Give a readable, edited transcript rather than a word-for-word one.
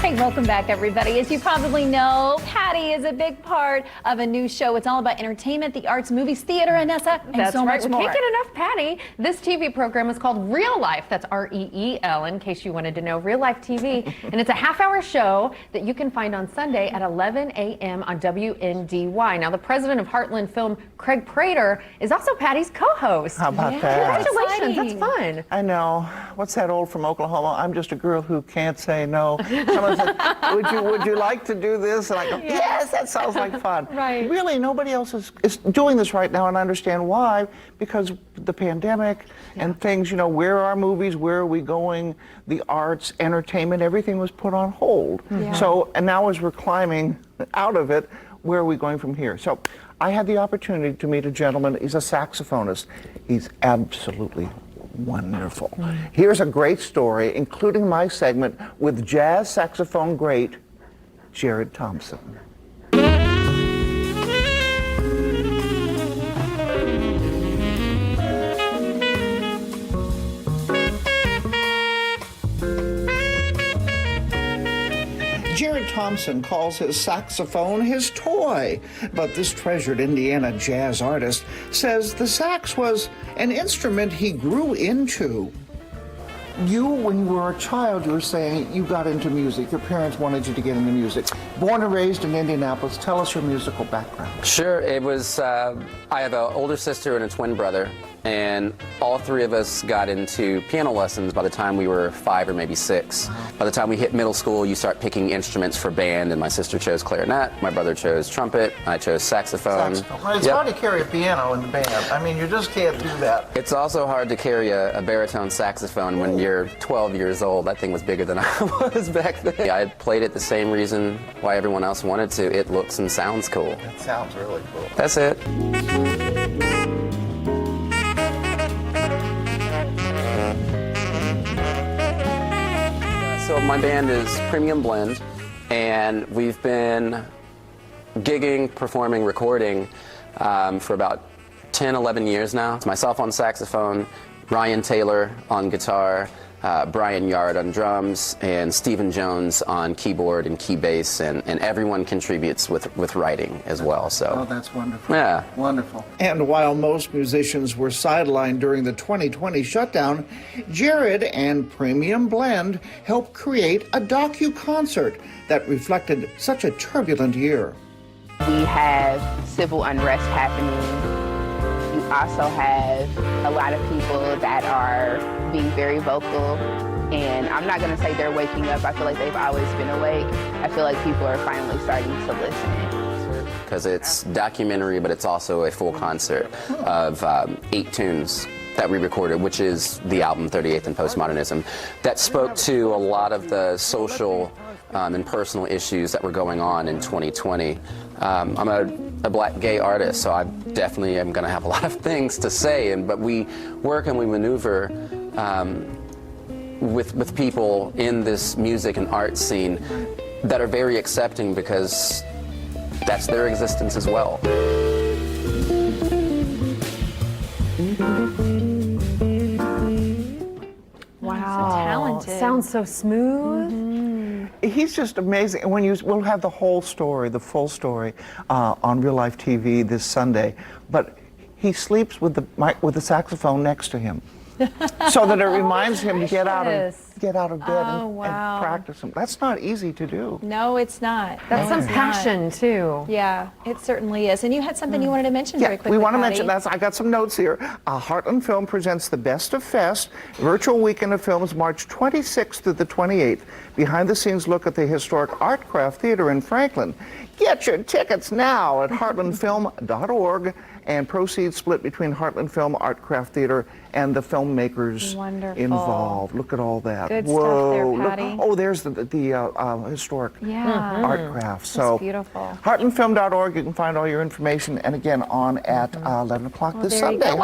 Hey, welcome back, everybody. As you probably know, Patty is a big part of a new show. It's all about entertainment, the arts, movies, theater, Anessa, and so much more. We can't get enough Patty. This TV program is called Real Life. That's R-E-E-L, in case you wanted to know. Real Life TV. And it's a half-hour show that you can find on Sunday at 11 a.m. on WNDY. Now, the president of Heartland Film, Craig Prater, is also Patty's co-host. How about that? Congratulations. That's fun. I know. What's that old from Oklahoma? I'm just a girl who can't say no. Someone said, would you like to do this? And I go, yes, that sounds like fun. Right. Really, nobody else is doing this right now, and I understand why, because the pandemic and things, you know, where are our movies, where are we going, the arts, entertainment, everything was put on hold. So, and now as we're climbing out of it, where are we going from here? So I had the opportunity to meet a gentleman. He's a saxophonist. He's absolutely wonderful. Here's a great story, including my segment with jazz saxophone great Jared Thompson. Jared Thompson calls his saxophone his toy, but this treasured Indiana jazz artist says the sax was an instrument he grew into. You, when you were a child, you were saying you got into music. Your parents wanted you to get into music. Born and raised in Indianapolis, tell us your musical background. Sure, it was, I have an older sister and a twin brother, and all three of us got into piano lessons by the time we were 5 or maybe 6. By the time we hit middle school, you start picking instruments for band, and my sister chose clarinet, my brother chose trumpet, I chose saxophone. Well, it's hard to carry a piano in the band. I mean, you just can't do that. It's also hard to carry a baritone saxophone when you're 12 years old. That thing was bigger than I was back then. I played it the same reason why everyone else wanted to. It looks and sounds cool. That sounds really cool. That's it. So my band is Premium Blend, and we've been gigging, performing, recording for about 10, 11 years now. It's myself on saxophone, Ryan Taylor on guitar, Brian Yard on drums, and Stephen Jones on keyboard and key bass, and everyone contributes with writing as well. So. Oh, that's wonderful. Yeah. Wonderful. And while most musicians were sidelined during the 2020 shutdown, Jared and Premium Blend helped create a docu-concert that reflected such a turbulent year. We have civil unrest happening. You also have a lot of people that are being very vocal, and I'm not going to say they're waking up. I feel like they've always been awake. I feel like people are finally starting to listen. Because it's documentary, but it's also a full concert of 8 tunes that we recorded, which is the album 38th and Postmodernism, that spoke to a lot of the social and personal issues that were going on in 2020. I'm a black gay artist, so I definitely am going to have a lot of things to say, but we work and we maneuver with people in this music and art scene that are very accepting, because that's their existence as well. Wow. So talented. Sounds so smooth. He's just amazing. And we'll have the whole story, the full story, on Real Life TV this Sunday. But he sleeps with the saxophone next to him, so that it reminds him to get out of bed and practice him. That's not easy to do. No, it's not. That's some passion, too. Yeah, it certainly is. And you had something you wanted to mention very quickly, we want to Patty. mention that. I got some notes here. Heartland Film presents the Best of Fest, virtual weekend of films, March 26th through the 28th. Behind-the-scenes look at the historic Artcraft Theater in Franklin. Get your tickets now at heartlandfilm.org, and proceeds split between Heartland Film, Artcraft Theater, and the filmmakers involved. Look at all that. Good Whoa! stuff there, Patty. Oh, there's the historic Artcraft. So that's beautiful. Heartlandfilm.org. You can find all your information, and again on at 11 o'clock this there you Sunday. go.